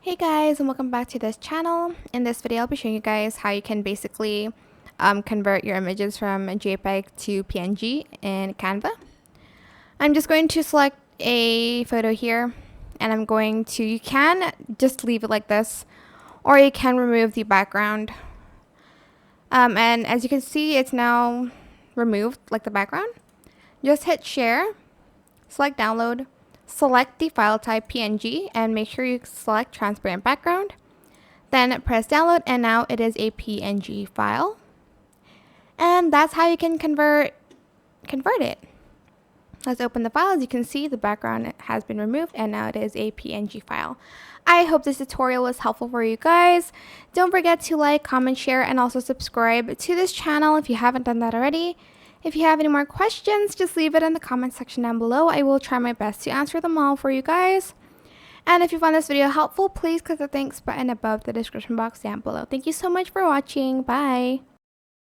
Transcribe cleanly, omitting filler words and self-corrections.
Hey guys, and welcome back to this channel. In this video, I'll be showing you guys how you can basically convert your images from JPEG to PNG in Canva. I'm just going to select a photo here, and you can just leave it like this, or you can remove the background. And as you can see, it's now removed, like the background. Just hit share, select download, select the file type PNG, and make sure you select transparent background. Then press download, and now it is a PNG file. And that's how you can convert it. Let's open the file. As you can see, the background has been removed, and now it is a PNG file. I hope this tutorial was helpful for you guys. Don't forget to like, comment, share, and also subscribe to this channel if you haven't done that already. If you have any more questions, just leave it in the comment section down below. I will try my best to answer them all for you guys. And if you found this video helpful, please click the thanks button above the description box down below. Thank you so much for watching. Bye.